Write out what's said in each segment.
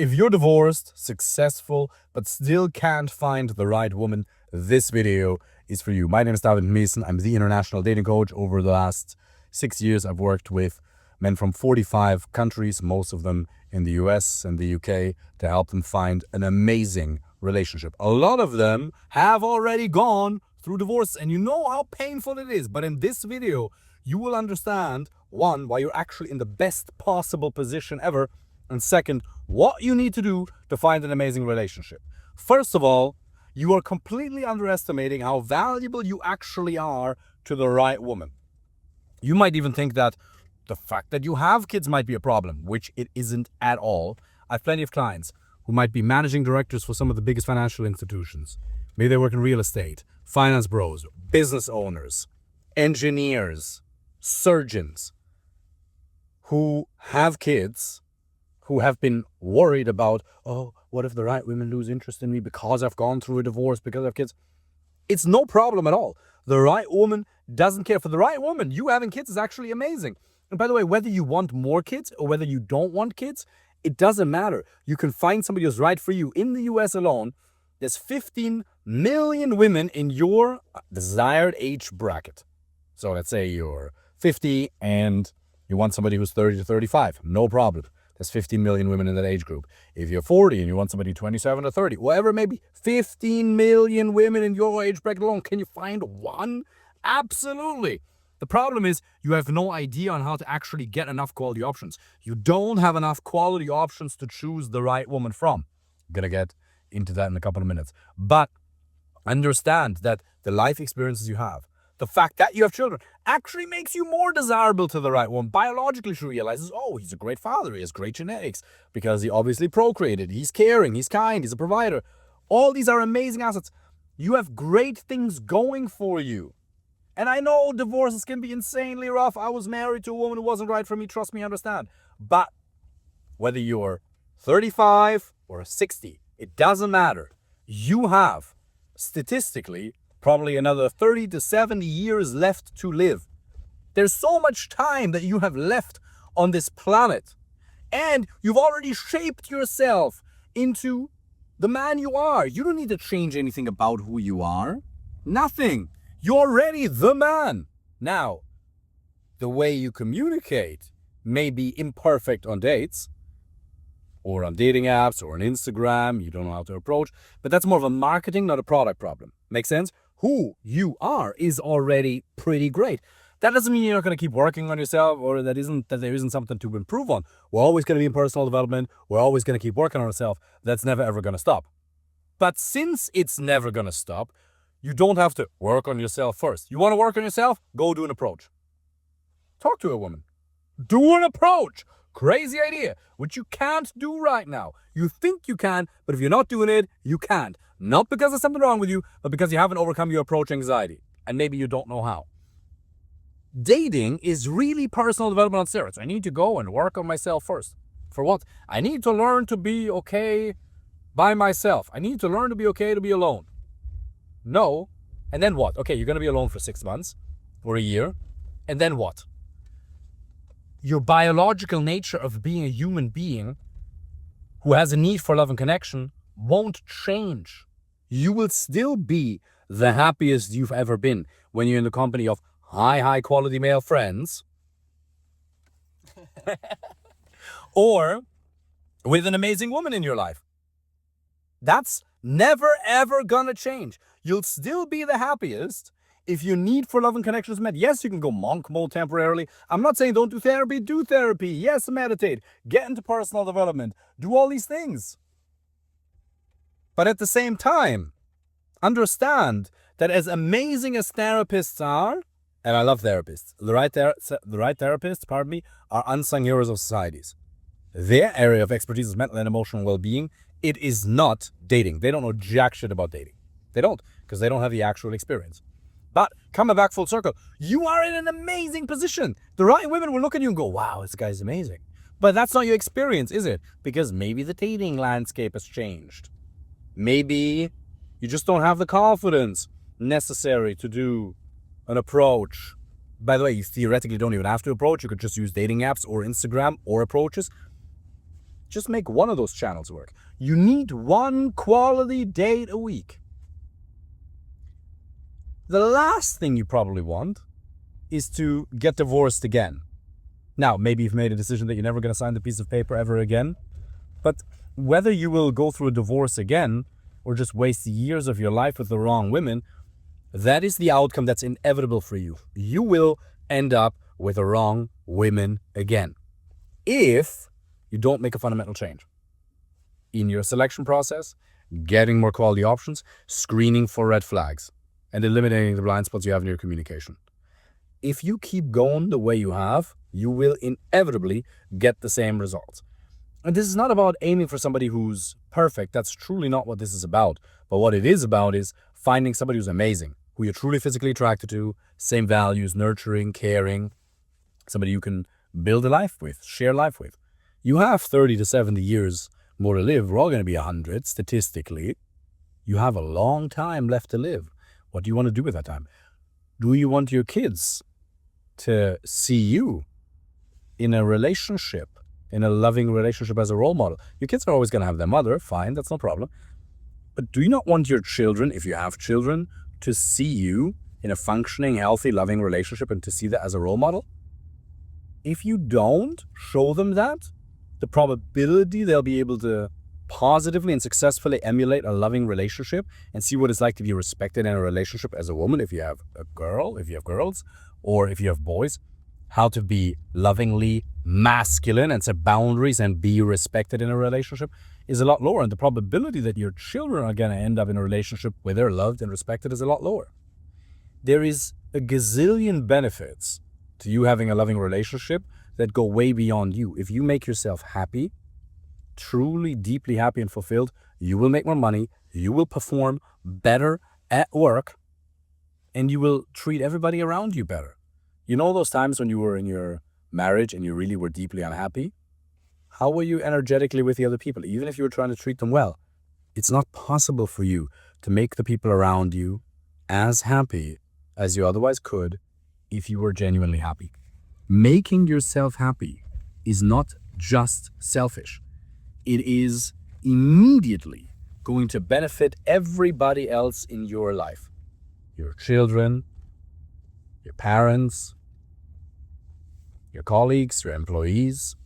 If you're divorced, successful, but still can't find the right woman, this video is for you. My name is David Mason. I'm the international dating coach. Over the last 6 years, I've worked with men from 45 countries, most of them in the US and the UK, to help them find an amazing relationship. A lot of them have already gone through divorce, and you know how painful it is. But in this video, you will understand, one, why you're actually in the best possible position ever, and second, what you need to do to find an amazing relationship. First of all, you are completely underestimating how valuable you actually are to the right woman. You might even think that the fact that you have kids might be a problem, which it isn't at all. I have plenty of clients who might be managing directors for some of the biggest financial institutions. Maybe they work in real estate, finance bros, business owners, engineers, surgeons, who have kids, who have been worried about, oh, what if the right women lose interest in me because I've gone through a divorce, because I have kids? It's no problem at all. The right woman doesn't care. For the right woman, you having kids is actually amazing. And by the way, whether you want more kids or whether you don't want kids, it doesn't matter. You can find somebody who's right for you. In the US alone, there's 15 million women in your desired age bracket. So let's say you're 50 and you want somebody who's 30 to 35. No problem. There's 15 million women in that age group. If you're 40 and you want somebody 27 to 30, whatever it may be, 15 million women in your age bracket alone. Can you find one? Absolutely. The problem is you have no idea on how to actually get enough quality options. You don't have enough quality options to choose the right woman from. I'm going to get into that in a couple of minutes. But understand that the life experiences you have, the fact that you have children, actually makes you more desirable to the right one. Biologically, she realizes, oh, he's a great father. He has great genetics because he obviously procreated. He's caring. He's kind. He's a provider. All these are amazing assets. You have great things going for you. And I know divorces can be insanely rough. I was married to a woman who wasn't right for me. Trust me, I understand. But whether you're 35 or 60, it doesn't matter. You have, statistically, probably another 30 to 70 years left to live. There's so much time that you have left on this planet. And you've already shaped yourself into the man you are. You don't need to change anything about who you are. Nothing. You're already the man. Now, the way you communicate may be imperfect on dates or on dating apps or on Instagram. You don't know how to approach. But that's more of a marketing, not a product problem. Make sense? Who you are is already pretty great. That doesn't mean you're not going to keep working on yourself or that there isn't something to improve on. We're always going to be in personal development. We're always going to keep working on ourselves. That's never ever going to stop. But since it's never going to stop, you don't have to work on yourself first. You want to work on yourself? Go do an approach. Talk to a woman. Do an approach. Crazy idea, which you can't do right now. You think you can, but if you're not doing it, you can't. Not because there's something wrong with you, but because you haven't overcome your approach anxiety. And maybe you don't know how. Dating is really personal development on steroids. I need to go and work on myself first. For what? I need to learn to be okay by myself. I need to learn to be okay to be alone. No. And then what? Okay, you're going to be alone for 6 months or a year. And then what? Your biological nature of being a human being who has a need for love and connection won't change. You will still be the happiest you've ever been when you're in the company of high quality male friends or with an amazing woman in your life. That's never ever gonna change. You'll still be the happiest if your need for love and connection is met. Yes, you can go monk mode temporarily. I'm not saying don't do therapy. Do therapy. Yes, meditate. Get into personal development. Do all these things. But at the same time, understand that as amazing as therapists are, and I love therapists, the right therapists, are unsung heroes of societies. Their area of expertise is mental and emotional well-being. It is not dating. They don't know jack shit about dating. They don't, because they don't have the actual experience. But coming back full circle, you are in an amazing position. The right women will look at you and go, wow, this guy's amazing. But that's not your experience, is it? Because maybe the dating landscape has changed. Maybe you just don't have the confidence necessary to do an approach. By the way, you theoretically don't even have to approach. You could just use dating apps or Instagram or approaches. Just make one of those channels work. You need one quality date a week. The last thing you probably want is to get divorced again. Now, maybe you've made a decision that you're never going to sign the piece of paper ever again, but whether you will go through a divorce again or just waste years of your life with the wrong women, that is the outcome that's inevitable for you. You will end up with the wrong women again if you don't make a fundamental change in your selection process, getting more quality options, screening for red flags, and eliminating the blind spots you have in your communication. If you keep going the way you have, you will inevitably get the same results. And this is not about aiming for somebody who's perfect. That's truly not what this is about. But what it is about is finding somebody who's amazing, who you're truly physically attracted to, same values, nurturing, caring, somebody you can build a life with, share life with. You have 30 to 70 years more to live. We're all going to be 100 statistically. You have a long time left to live. What do you want to do with that time? Do you want your kids to see you in a relationship, in a loving relationship as a role model? Your kids are always going to have their mother. Fine, that's no problem. But do you not want your children, if you have children, to see you in a functioning, healthy, loving relationship and to see that as a role model? If you don't show them that, the probability they'll be able to positively and successfully emulate a loving relationship and see what it's like to be respected in a relationship as a woman, if you have a girl, if you have girls, or if you have boys, how to be lovingly masculine and set boundaries and be respected in a relationship is a lot lower. And the probability that your children are going to end up in a relationship where they're loved and respected is a lot lower. There is a gazillion benefits to you having a loving relationship that go way beyond you. If you make yourself happy, truly, deeply happy and fulfilled, you will make more money, you will perform better at work, and you will treat everybody around you better. You know those times when you were in your marriage and you really were deeply unhappy? How were you energetically with the other people, even if you were trying to treat them well? It's not possible for you to make the people around you as happy as you otherwise could if you were genuinely happy. Making yourself happy is not just selfish. It is immediately going to benefit everybody else in your life. Your children, your parents, your colleagues, your employees.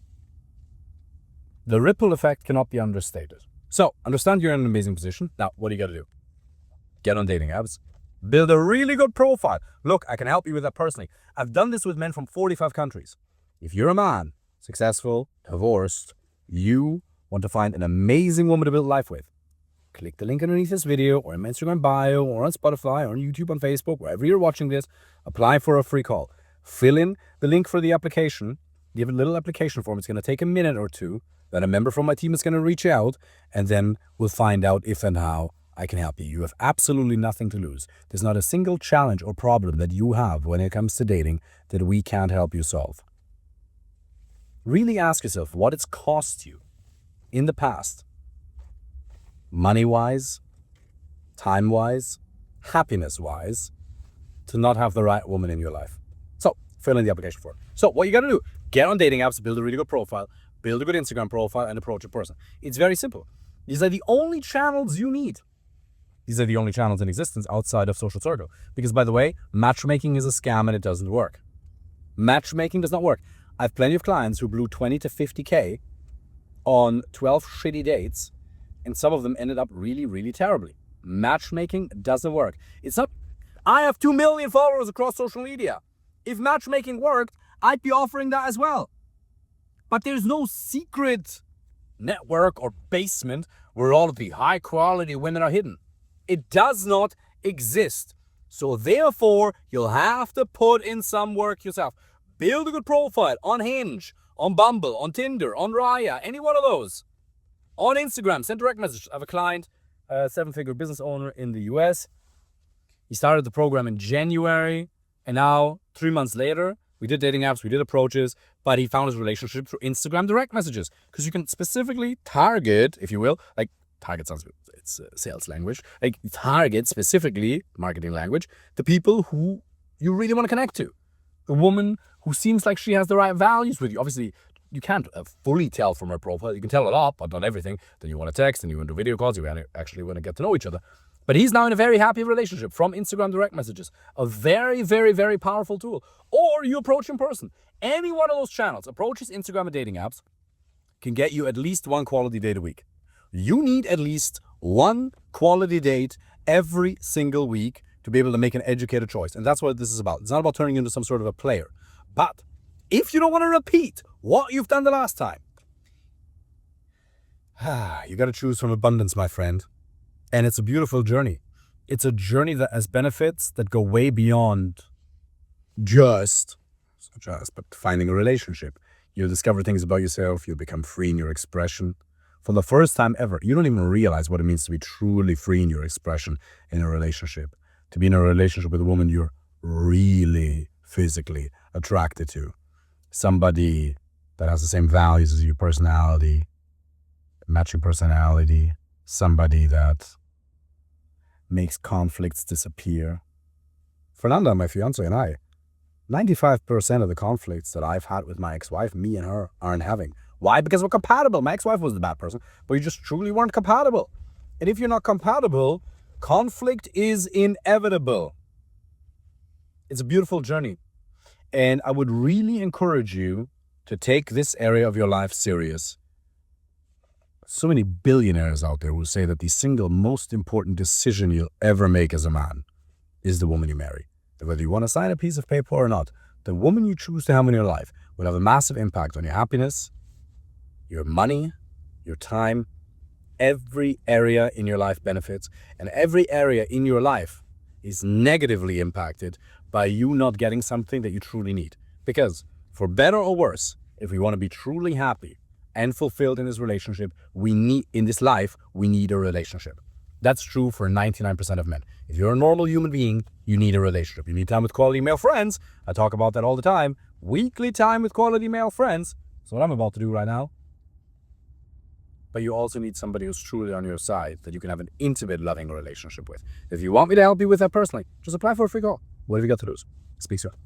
The ripple effect cannot be understated. So, understand you're in an amazing position. Now, what do you got to do? Get on dating apps. Build a really good profile. Look, I can help you with that personally. I've done this with men from 45 countries. If you're a man, successful, divorced, you want to find an amazing woman to build life with, click the link underneath this video or in my Instagram bio or on Spotify or on YouTube, on Facebook, wherever you're watching this. Apply for a free call. Fill in the link for the application. Give a little application form. It's going to take a minute or two. Then a member from my team is going to reach out, and then we'll find out if and how I can help you. You have absolutely nothing to lose. There's not a single challenge or problem that you have when it comes to dating that we can't help you solve. Really ask yourself what it's cost you in the past, money-wise, time-wise, happiness-wise, to not have the right woman in your life. So, fill in the application form. So, what you got to do, get on dating apps, build a really good profile, build a good Instagram profile, and approach a person. It's very simple. These are the only channels you need. These are the only channels in existence outside of social circle. Because, by the way, matchmaking is a scam and it doesn't work. Matchmaking does not work. I have plenty of clients who blew 20 to 50K on 12 shitty dates, and some of them ended up really, really terribly. Matchmaking doesn't work. It's not, I have 2 million followers across social media. If matchmaking worked, I'd be offering that as well. But there's no secret network or basement where all of the high quality women are hidden. It does not exist. So therefore, you'll have to put in some work yourself. Build a good profile on Hinge, on Bumble, on Tinder, on Raya, any one of those. On Instagram, send direct message. I have a client, a 7-figure business owner in the US. He started the program in January, and now 3 months later, we did dating apps, we did approaches, but he found his relationship through Instagram direct messages. Because you can specifically target, if you will, like target sounds good, it's sales language, like target specifically, marketing language, the people who you really want to connect to. A woman who seems like she has the right values with you. Obviously, you can't fully tell from her profile. You can tell a lot, but not everything. Then you want to text, and you want to do video calls. You actually want to get to know each other. But he's now in a very happy relationship from Instagram direct messages. A very, very, very powerful tool. Or you approach in person. Any one of those channels, approaches, Instagram and dating apps, can get you at least one quality date a week. You need at least one quality date every single week to be able to make an educated choice. And that's what this is about. It's not about turning you into some sort of a player. But if you don't want to repeat what you've done the last time, you got to choose from abundance, my friend. And it's a beautiful journey. It's a journey that has benefits that go way beyond but finding a relationship. You'll discover things about yourself. You'll become free in your expression. For the first time ever, you don't even realize what it means to be truly free in your expression in a relationship. To be in a relationship with a woman you're really physically attracted to. Somebody that has the same values as your personality, matching personality. Somebody that makes conflicts disappear. Fernanda, my fiance, and I, 95% of the conflicts that I've had with my ex-wife, me and her aren't having. Why? Because we're compatible. My ex-wife was the bad person, but you just truly weren't compatible. And if you're not compatible, conflict is inevitable. It's a beautiful journey. And I would really encourage you to take this area of your life serious. So many billionaires out there will say that the single most important decision you'll ever make as a man is the woman you marry. That whether you want to sign a piece of paper or not, the woman you choose to have in your life will have a massive impact on your happiness, your money, your time. Every area in your life benefits, and every area in your life is negatively impacted by you not getting something that you truly need. Because for better or worse, if we want to be truly happy and fulfilled in this relationship, we need a relationship. That's true for 99% of men. If you're a normal human being, you need a relationship. You need time with quality male friends. I talk about that all the time. Weekly time with quality male friends. That's what I'm about to do right now. But you also need somebody who's truly on your side that you can have an intimate, loving relationship with. If you want me to help you with that personally, just apply for a free call. What have you got to lose? Speak soon.